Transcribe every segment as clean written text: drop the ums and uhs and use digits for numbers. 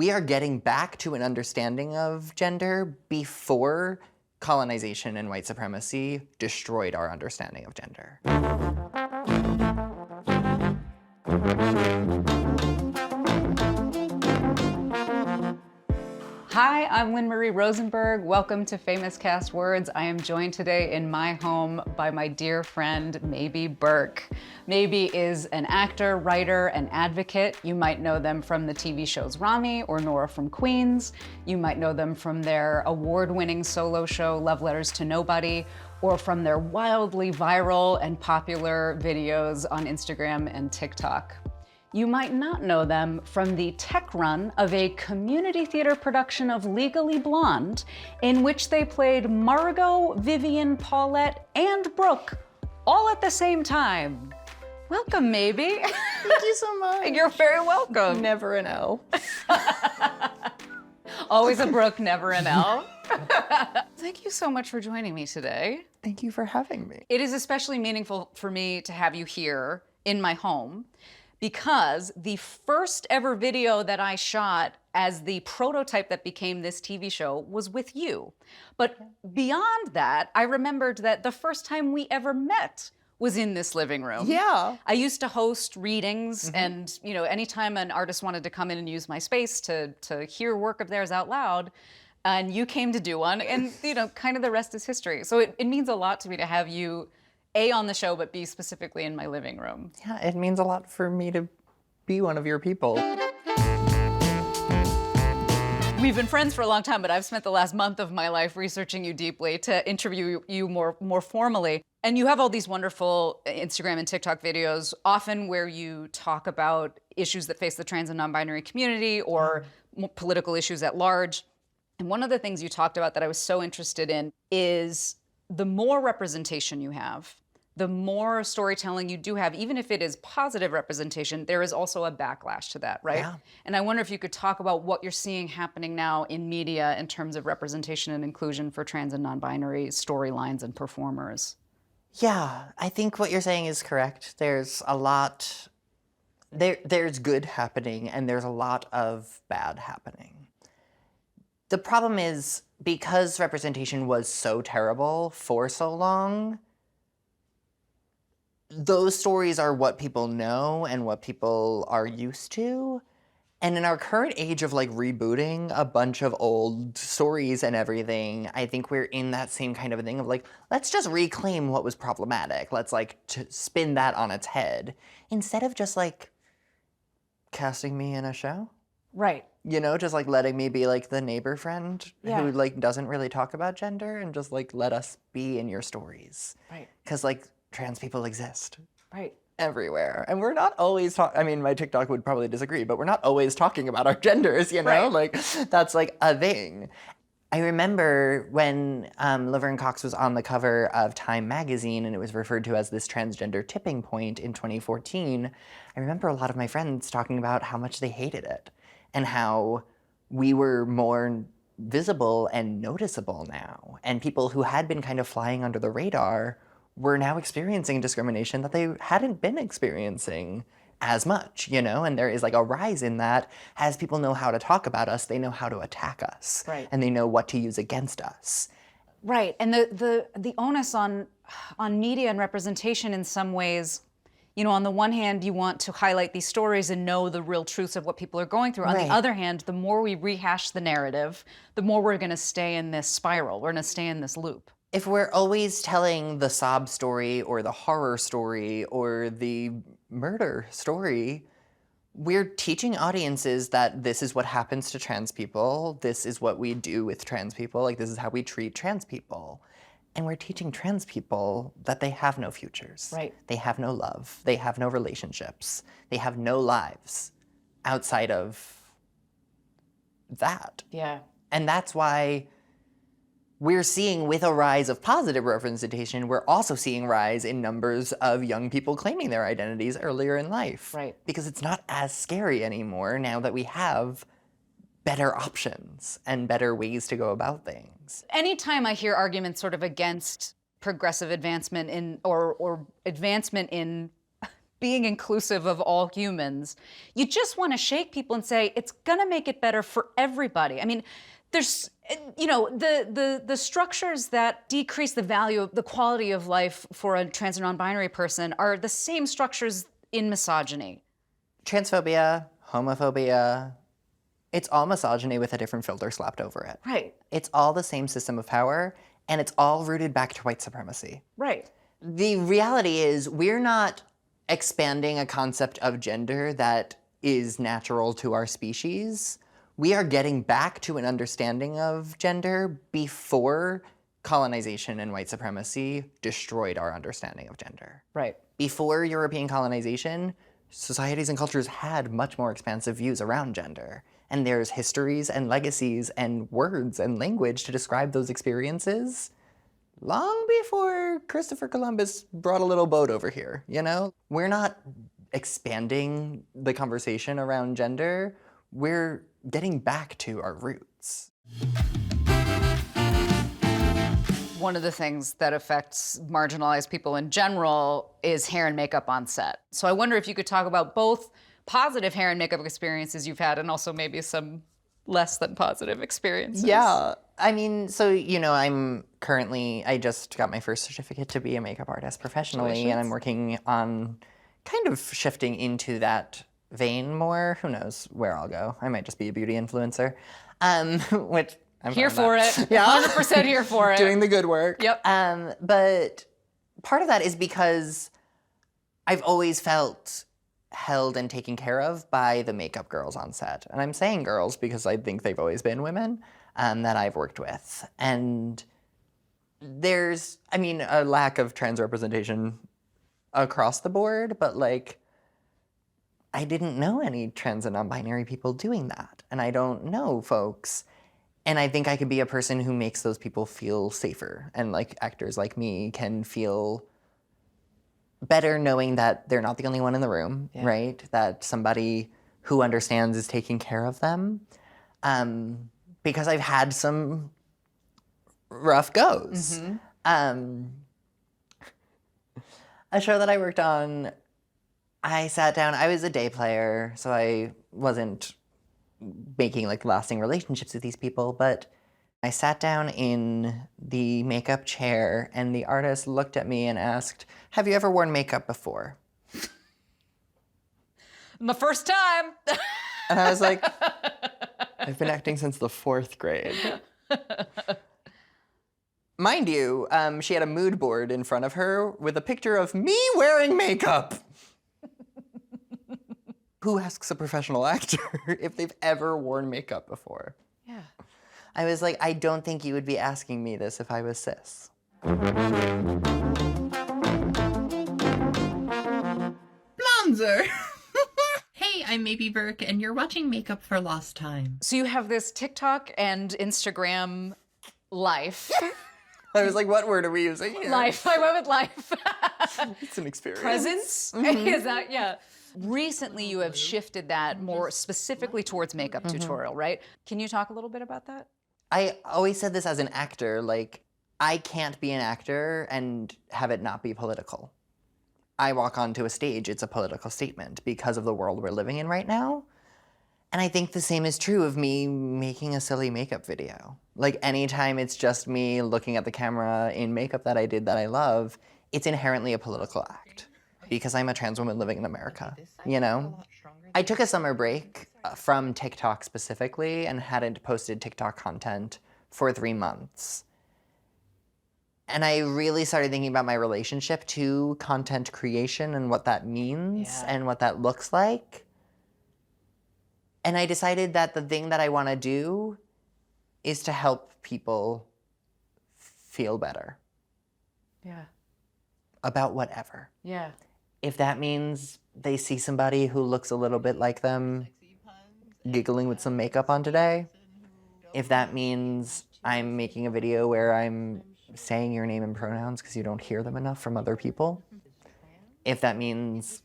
we are getting back to an understanding of gender before colonization and white supremacy destroyed our understanding of gender. Hi, I'm Lynn Marie Rosenberg. Welcome to Famous Cast Words. I am joined today in my home by my dear friend, Maybe Burke. Maybe is an actor, writer, and advocate. You might know them from the TV shows Rami or Nora from Queens. You might know them from their award-winning solo show, Love Letters to Nobody, or from their wildly viral and popular videos on Instagram and TikTok. You might not know them from the tech run of a community theater production of Legally Blonde, in which they played Margot, Vivian, Paulette, and Brooke, all at the same time. Welcome, Maybe. Thank you so much. You're very welcome. Never an L. Always a Brooke, never an L. Thank you so much for joining me today. Thank you for having me. It is especially meaningful for me to have you here in my home, because the first ever video that I shot as the prototype that became this TV show was with you. But beyond that, I remembered that the first time we ever met was in this living room. Yeah. I used to host readings, and anytime an artist wanted to come in and use my space to hear work of theirs out loud, and you came to do one, and kind of the rest is history. So it means a lot to me to have you A, on the show, but B, specifically in my living room. Yeah, it means a lot for me to be one of your people. We've been friends for a long time, but I've spent the last month of my life researching you deeply to interview you more formally. And you have all these wonderful Instagram and TikTok videos, often where you talk about issues that face the trans and non-binary community or political issues at large. And one of the things you talked about that I was so interested in is the more representation you have, the more storytelling you do have, even if it is positive representation, there is also a backlash to that, right? Yeah. And I wonder if you could talk about what you're seeing happening now in media in terms of representation and inclusion for trans and non-binary storylines and performers. Yeah, I think what you're saying is correct. There's a lot, there's good happening and there's a lot of bad happening. The problem is, because representation was so terrible for so long, those stories are what people know and what people are used to. And in our current age of rebooting a bunch of old stories and everything, I think we're in that same kind of a thing of let's just reclaim what was problematic. Let's spin that on its head instead of just casting me in a show. Right. Just letting me be the neighbor friend who doesn't really talk about gender and just let us be in your stories. Right. Because trans people exist. Right. Everywhere. And we're not always my TikTok would probably disagree, but we're not always talking about our genders, Right. That's a thing. I remember when Laverne Cox was on the cover of Time magazine and it was referred to as this transgender tipping point in 2014, I remember a lot of my friends talking about how much they hated it and how we were more visible and noticeable now. And people who had been kind of flying under the radar were now experiencing discrimination that they hadn't been experiencing as much, and there is a rise in that. As people know how to talk about us, they know how to attack us. Right. And they know what to use against us. Right, and the onus on media and representation in some ways, on the one hand, you want to highlight these stories and know the real truths of what people are going through. On Right. the other hand, the more we rehash the narrative, the more we're gonna stay in this spiral. We're gonna stay in this loop. If we're always telling the sob story or the horror story or the murder story, we're teaching audiences that this is what happens to trans people, this is what we do with trans people, this is how we treat trans people. And we're teaching trans people that they have no futures. Right. They have no love. They have no relationships. They have no lives outside of that. Yeah. And that's why we're seeing, with a rise of positive representation, we're also seeing rise in numbers of young people claiming their identities earlier in life. Right. Because it's not as scary anymore now that we have better options and better ways to go about things. Anytime I hear arguments sort of against progressive advancement in or advancement in being inclusive of all humans, you just want to shake people and say, it's going to make it better for everybody. I mean, there's, the structures that decrease the value of the quality of life for a trans and non-binary person are the same structures in misogyny. Transphobia, homophobia, it's all misogyny with a different filter slapped over it. Right. It's all the same system of power, and it's all rooted back to white supremacy. Right. The reality is we're not expanding a concept of gender that is natural to our species. We are getting back to an understanding of gender before colonization and white supremacy destroyed our understanding of gender. Right. Before European colonization, societies and cultures had much more expansive views around gender. And there's histories and legacies and words and language to describe those experiences long before Christopher Columbus brought a little boat over here, you know? We're not expanding the conversation around gender. We're getting back to our roots. One of the things that affects marginalized people in general is hair and makeup on set. So I wonder if you could talk about both positive hair and makeup experiences you've had and also maybe some less than positive experiences. Yeah. I mean, so, I just got my first certificate to be a makeup artist professionally, and I'm working on kind of shifting into that vein more. Who knows where I'll go? I might just be a beauty influencer, which I'm here for it. Yeah. 100% here for it. Doing the good work. Yep. But part of that is because I've always felt held and taken care of by the makeup girls on set. And I'm saying girls because I think they've always been women that I've worked with. And there's, a lack of trans representation across the board, but I didn't know any trans and non-binary people doing that. And I don't know folks. And I think I could be a person who makes those people feel safer. And actors like me can feel better knowing that they're not the only one in the room, right? That somebody who understands is taking care of them. Because I've had some rough goes. A show that I worked on, I sat down, I was a day player, so I wasn't making lasting relationships with these people, but I sat down in the makeup chair and the artist looked at me and asked, "Have you ever worn makeup before?" The first time. And I was like, I've been acting since the 4th grade. Mind you, she had a mood board in front of her with a picture of me wearing makeup. Who asks a professional actor if they've ever worn makeup before? Yeah. I was like, I don't think you would be asking me this if I was cis. Blonzer. Hey, I'm Maybe Burke, and you're watching Makeup for Lost Time. So you have this TikTok and Instagram life. I was like, what word are we using here? Life. I went with life. It's an experience. Presence? Is that, yeah. Recently, you have shifted that more specifically towards makeup tutorial, right? Can you talk a little bit about that? I always said this as an actor, I can't be an actor and have it not be political. I walk onto a stage, it's a political statement because of the world we're living in right now. And I think the same is true of me making a silly makeup video. Anytime it's just me looking at the camera in makeup that I did that I love, it's inherently a political act because I'm a trans woman living in America, I took a summer break from TikTok specifically and hadn't posted TikTok content for 3 months. And I really started thinking about my relationship to content creation and what that means and what that looks like. And I decided that the thing that I want to do is to help people feel better. Yeah. About whatever. Yeah. If that means they see somebody who looks a little bit like them giggling with some makeup on today, if that means I'm making a video where I'm saying your name and pronouns because you don't hear them enough from other people, if that means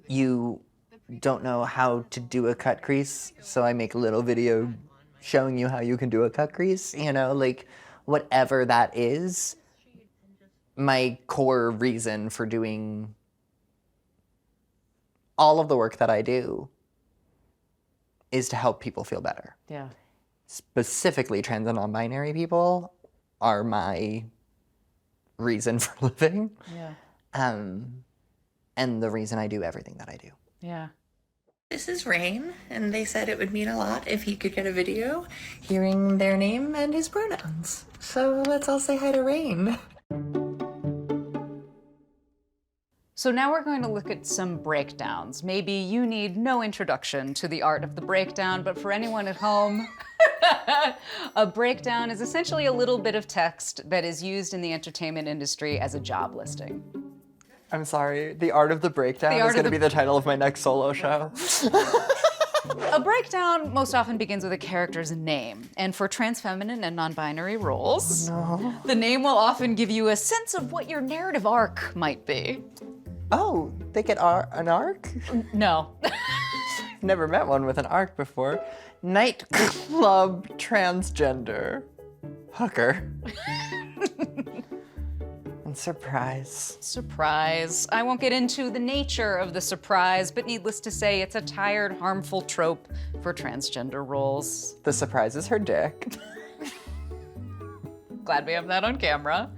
you don't know how to do a cut crease, so I make a little video showing you how you can do a cut crease, whatever that is, my core reason for doing all of the work that I do is to help people feel better. Yeah. Specifically, trans and non-binary people are my reason for living. Yeah. And the reason I do everything that I do. Yeah. This is Rain, and they said it would mean a lot if he could get a video hearing their name and his pronouns. So let's all say hi to Rain. So now we're going to look at some breakdowns. Maybe you need no introduction to the art of the breakdown, but for anyone at home, a breakdown is essentially a little bit of text that is used in the entertainment industry as a job listing. I'm sorry, The Art of the Breakdown The is Art of going to the- be the title of my next solo show. A breakdown most often begins with a character's name, and for trans feminine and non-binary roles, the name will often give you a sense of what your narrative arc might be. Oh, they get an arc? No. Never met one with an arc before. Nightclub transgender. Hooker. And surprise. Surprise. I won't get into the nature of the surprise, but needless to say, it's a tired, harmful trope for transgender roles. The surprise is her dick. Glad we have that on camera.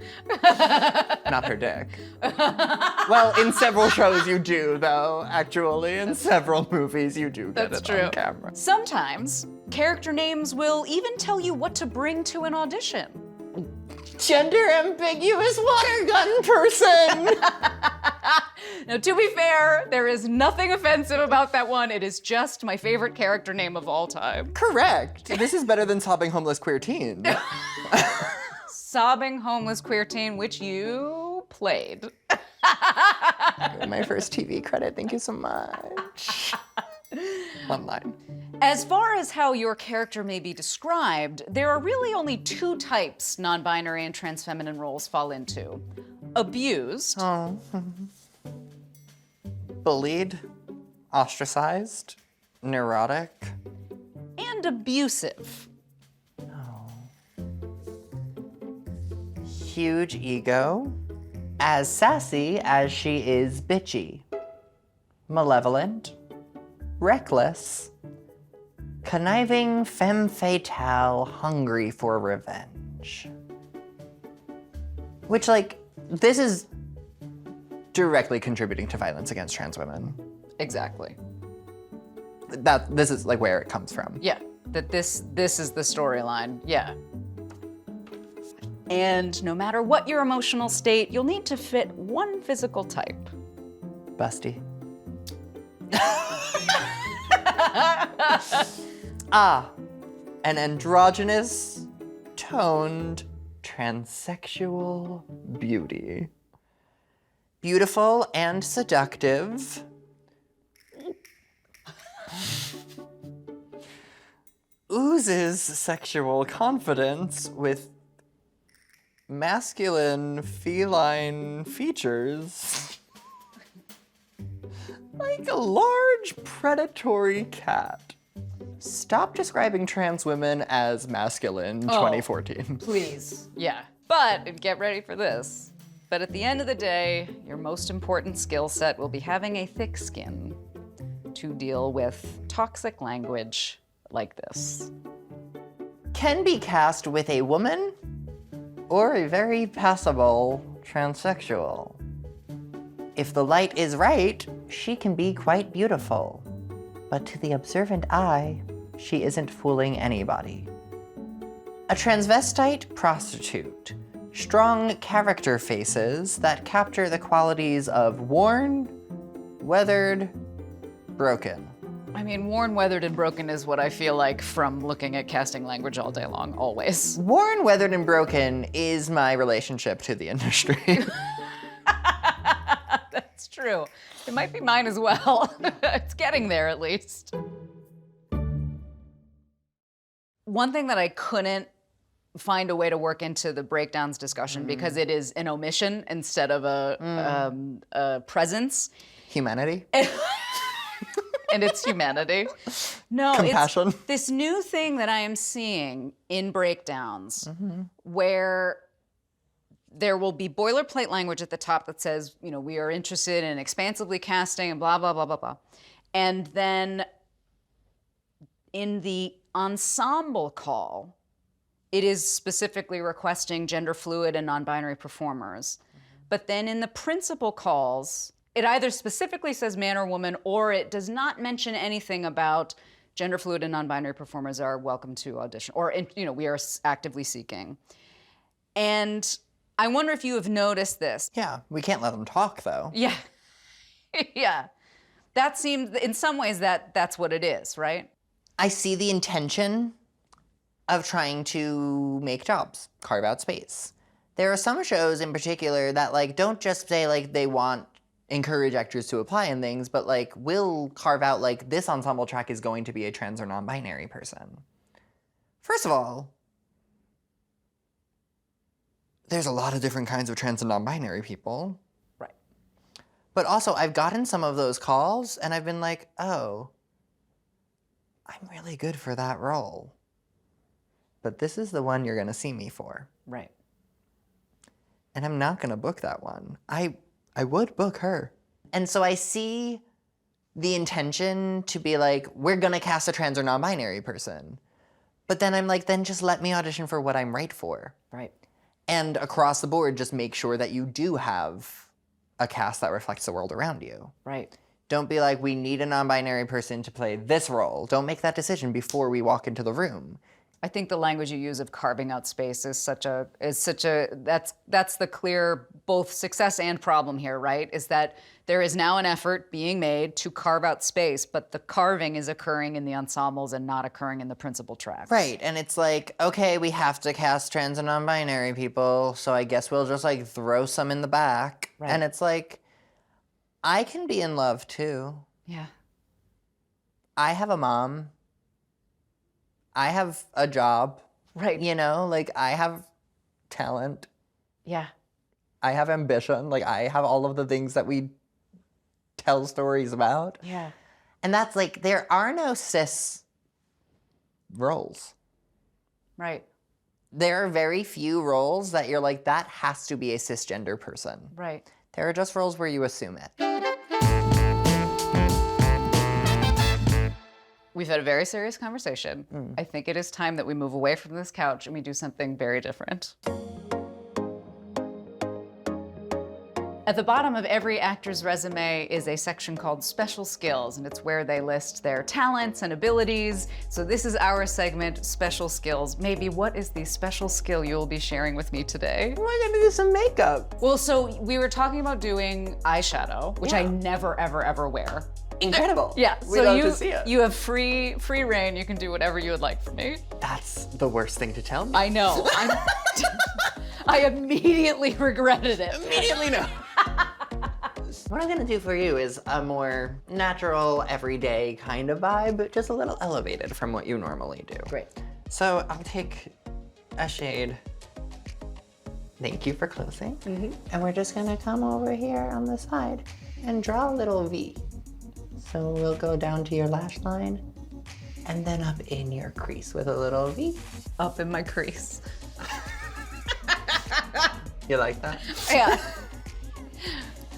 Not her dick. Well, in several shows you do, though, actually. In several movies you do get That's it true. on camera. Sometimes, character names will even tell you what to bring to an audition. Gender ambiguous water gun person! Now, to be fair, there is nothing offensive about that one. It is just my favorite character name of all time. Correct. This is better than sobbing homeless queer teen. Sobbing homeless queer teen, which you played. My first TV credit, thank you so much. One line. As far as how your character may be described, there are really only two types non-binary and trans feminine roles fall into. Abused, Oh. Bullied, ostracized, neurotic. and abusive. Huge ego. As sassy as she is bitchy. Malevolent. Reckless. Conniving femme fatale, hungry for revenge. Which, like, this is directly contributing to violence against trans women. Exactly. This is like where it comes from. Yeah, that this is the storyline. Yeah. And no matter what your emotional state, you'll need to fit one physical type. Busty. An androgynous, toned, transsexual beauty. Beautiful and seductive. Oozes sexual confidence with masculine feline features. Like a large predatory cat. Stop describing trans women as masculine, 2014. Please. Yeah. But get ready for this. But at the end of the day, your most important skill set will be having a thick skin to deal with toxic language like this. Can be cast with a woman or a very passable transsexual. If the light is right, she can be quite beautiful. But to the observant eye, she isn't fooling anybody. A transvestite prostitute. Strong character faces that capture the qualities of worn, weathered, broken. I mean, worn, weathered, and broken is what I feel like from looking at casting language all day long, always. Worn, weathered, and broken is my relationship to the industry. That's true. It might be mine as well. It's getting there at least. One thing that I couldn't find a way to work into the breakdowns discussion because it is an omission instead of a presence. Humanity. And it's humanity. No, Compassion. it's this new thing that I am seeing in breakdowns where there will be boilerplate language at the top that says, we are interested in expansively casting and blah, blah, blah, blah, blah. And then in the ensemble call, it is specifically requesting gender fluid and non-binary performers. But then in the principal calls, it either specifically says man or woman, or it does not mention anything about gender fluid and non-binary performers are welcome to audition, or we are actively seeking. And I wonder if you have noticed this. Yeah, we can't let them talk though. Yeah, yeah. That seems, in some ways, that's what it is, right? I see the intention of trying to make jobs, carve out space. There are some shows in particular that don't just say they encourage actors to apply and things, but will carve out this ensemble track is going to be a trans or non-binary person. First of all, there's a lot of different kinds of trans and non-binary people. Right. But also, I've gotten some of those calls and I've been like, oh, I'm really good for that role. But this is the one you're going to see me for. Right. And I'm not going to book that one. I would book her. And so I see the intention to be we're going to cast a trans or non-binary person. But then I'm then just let me audition for what I'm right for. Right. And across the board, just make sure that you do have a cast that reflects the world around you. Right. Don't be we need a non-binary person to play this role. Don't make that decision before we walk into the room. I think the language you use of carving out space is that's the clear both success and problem here, right? Is that there is now an effort being made to carve out space, but the carving is occurring in the ensembles and not occurring in the principal tracks. Right, and it's okay, we have to cast trans and non-binary people, so I guess we'll just throw some in the back. Right. And it's I can be in love too. Yeah. I have a mom. I have a job. Right. I have talent. Yeah. I have ambition. I have all of the things that we tell stories about. Yeah. And that's there are no cis roles. Right. There are very few roles that you're that has to be a cisgender person. Right. There are just roles where you assume it. We've had a very serious conversation. I think it is time that we move away from this couch and we do something very different. At the bottom of every actor's resume is a section called Special Skills, and it's where they list their talents and abilities. So this is our segment, Special Skills. Maybe what is the special skill you'll be sharing with me today? We're gonna do some makeup. Well, so we were talking about doing eyeshadow, which I never, ever, ever wear. Incredible. Yeah, We so love to see it. you have free reign. You can do whatever you would like for me. That's the worst thing to tell me. I know. I immediately regretted it. Immediately no. What I'm gonna do for you is a more natural, everyday kind of vibe, just a little elevated from what you normally do. Great. So I'll take a shade. Thank you for closing. And we're just gonna come over here on the side and draw a little V. So we'll go down to your lash line and then up in your crease with a little V. Up in my crease. You like that? Yeah.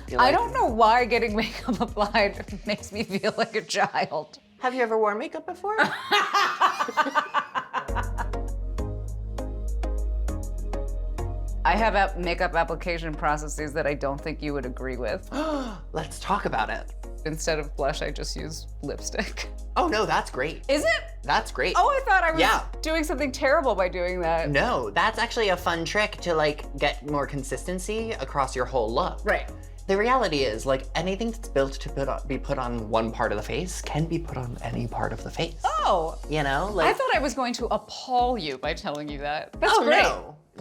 You I like don't know why getting makeup applied makes me feel like a child. Have you ever worn makeup before? I have makeup application processes that I don't think you would agree with. Let's talk about it. Instead of blush, I just use lipstick. Oh no, that's great. Is it? That's great. Oh, I thought I was Yeah. doing something terrible by doing that. No, that's actually a fun trick to get more consistency across your whole look. Right. The reality is anything that's built to be put on one part of the face can be put on any part of the face. Oh, You know, I thought I was going to appall you by telling you that. That's oh great.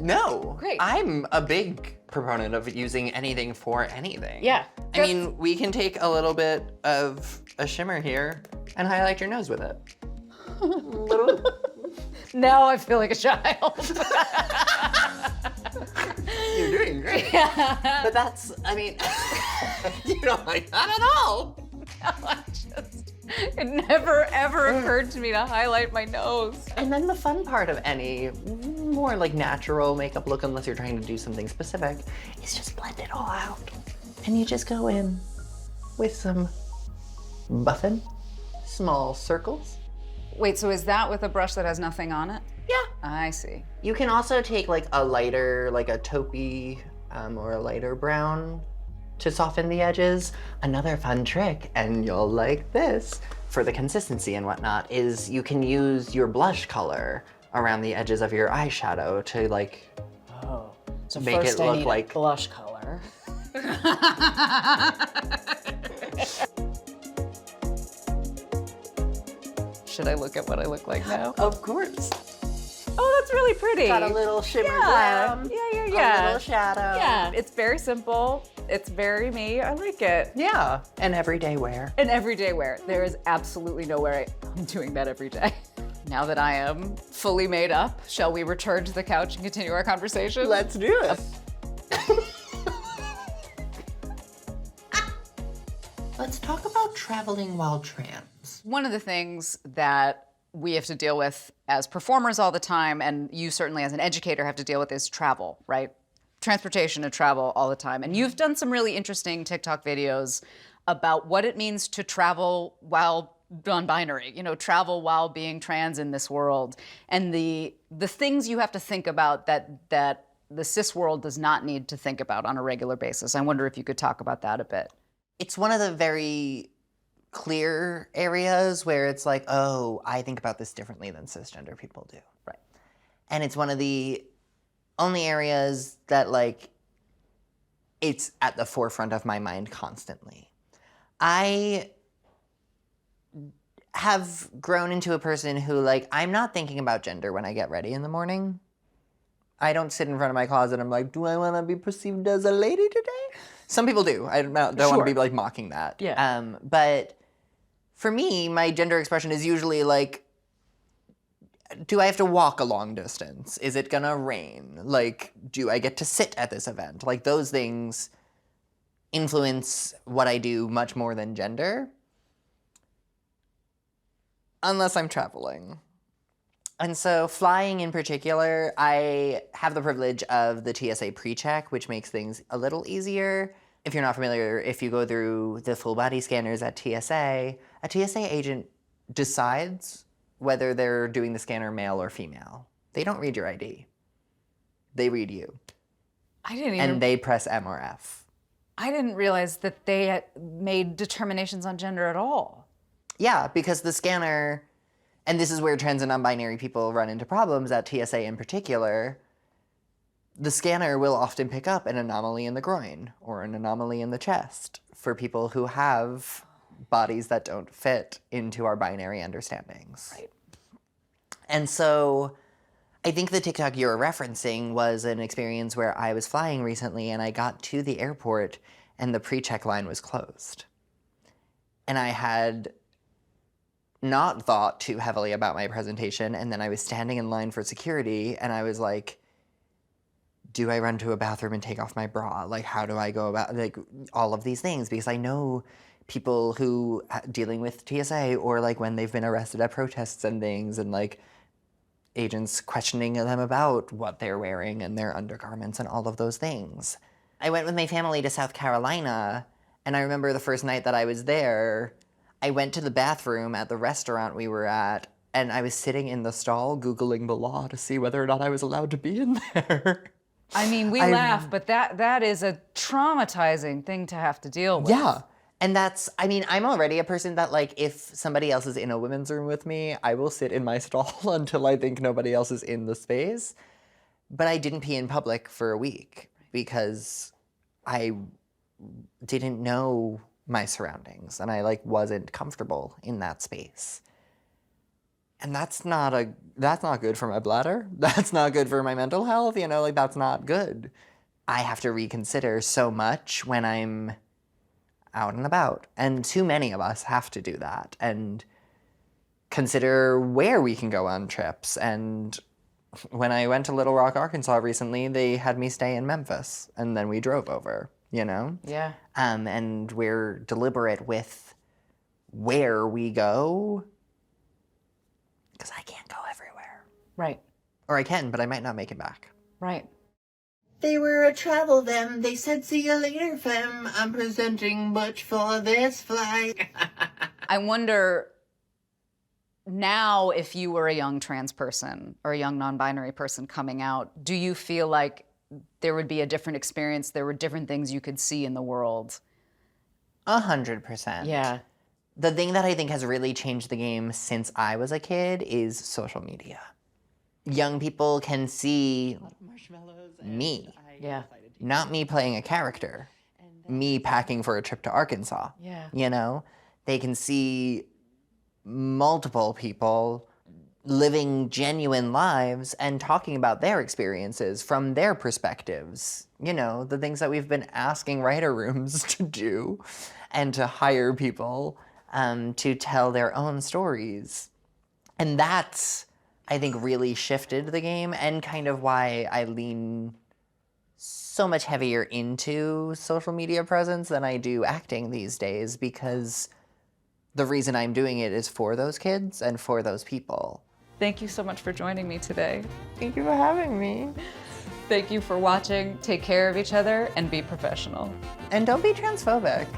no. Great. I'm a big proponent of using anything for anything. Yeah. I mean, we can take a little bit of a shimmer here and highlight your nose with it. Now I feel like a child. You're doing great. Yeah. But that's, I mean, you don't like that at all. No, I'm just It never, ever occurred to me to highlight my nose. And then the fun part of any more like natural makeup look, unless you're trying to do something specific, is just blend it all out. And you just go in with some buffing, small circles. Wait, so is that with a brush that has nothing on it? Yeah. I see. You can also take like a lighter, like a taupey or a lighter brown to soften the edges. Another fun trick, and you'll like this, for the consistency and whatnot, is you can use your blush color around the edges of your eyeshadow to like So make it look like blush color. Should I look at what I look like now? Of course. Oh, that's really pretty. Got a little shimmer Yeah. brown. Yeah. A little shadow. Yeah, it's very simple. It's very me. I like it. Yeah, and everyday wear. An everyday wear. There is absolutely no way I'm doing that every day. Now that I am fully made up, shall we return to the couch and continue our conversation? Let's do it. Let's talk about traveling while trans. One of the things that we have to deal with as performers all the time, and you certainly as an educator have to deal with, is travel, right? Transportation and travel all the time. And you've done some really interesting TikTok videos about what it means to travel while non-binary, travel while being trans in this world, and the things you have to think about that the cis world does not need to think about on a regular basis. I wonder if you could talk about that a bit. It's one of the very clear areas where it's like, oh, I think about this differently than cisgender people do. Right. And it's one of the only areas that like it's at the forefront of my mind constantly. I have grown into a person who like, I'm not thinking about gender when I get ready in the morning. I don't sit in front of my closet and I'm like, do I want to be perceived as a lady today? Some people do. I don't want to be like mocking that. Yeah. But for me, my gender expression is usually like, do I have to walk a long distance? Is it gonna rain? Like, do I get to sit at this event? Like, those things influence what I do much more than gender. Unless I'm traveling. And so flying in particular, I have the privilege of the TSA pre-check, which makes things a little easier. If you're not familiar, if you go through the full body scanners at TSA, a TSA agent decides whether they're doing the scanner male or female. They don't read your ID. They read you. And they press M or F. I didn't realize that they had made determinations on gender at all. Yeah, because the scanner, and this is where trans and non-binary people run into problems at TSA in particular, the scanner will often pick up an anomaly in the groin or an anomaly in the chest for people who have bodies that don't fit into our binary understandings. Right. And so I think the TikTok you're referencing was an experience where I was flying recently and I got to the airport and the pre-check line was closed. And I had not thought too heavily about my presentation, and then I was standing in line for security and I was like, do I run to a bathroom and take off my bra? Like, how do I go about, like, all of these things? Because I know people who dealing with TSA or like when they've been arrested at protests and things and like agents questioning them about what they're wearing and their undergarments and all of those things. I went with my family to South Carolina, and I remember the first night that I was there, I went to the bathroom at the restaurant we were at, and I was sitting in the stall Googling the law to see whether or not I was allowed to be in there. I mean, we laugh, but that is a traumatizing thing to have to deal with. Yeah. And that's, I mean, I'm already a person that, like, if somebody else is in a women's room with me, I will sit in my stall until I think nobody else is in the space. But I didn't pee in public for a week because I didn't know my surroundings and I, like, wasn't comfortable in that space. And that's not good for my bladder. That's not good for my mental health, like, that's not good. I have to reconsider so much when I'm out and about. And too many of us have to do that and consider where we can go on trips. And when I went to Little Rock, Arkansas recently, they had me stay in Memphis and then we drove over, Yeah. And we're deliberate with where we go, because I can't go everywhere. Right, Or I can, but I might not make it back. right. They were a travel them. They said, see you later, fam. I'm presenting much for this flight. I wonder now if you were a young trans person or a young non-binary person coming out, do you feel like there would be a different experience? There were different things you could see in the world? 100%. Yeah. The thing that I think has really changed the game since I was a kid is social media. Young people can see me, Yeah. not me playing a character, me packing for a trip to Arkansas. Yeah. You know, they can see multiple people living genuine lives and talking about their experiences from their perspectives. You know, the things that we've been asking writer rooms to do and to hire people to tell their own stories. And that's, I think, really shifted the game and kind of why I lean so much heavier into social media presence than I do acting these days, because the reason I'm doing it is for those kids and for those people. Thank you so much for joining me today. Thank you for having me. Thank you for watching. Take care of each other and be professional. And don't be transphobic.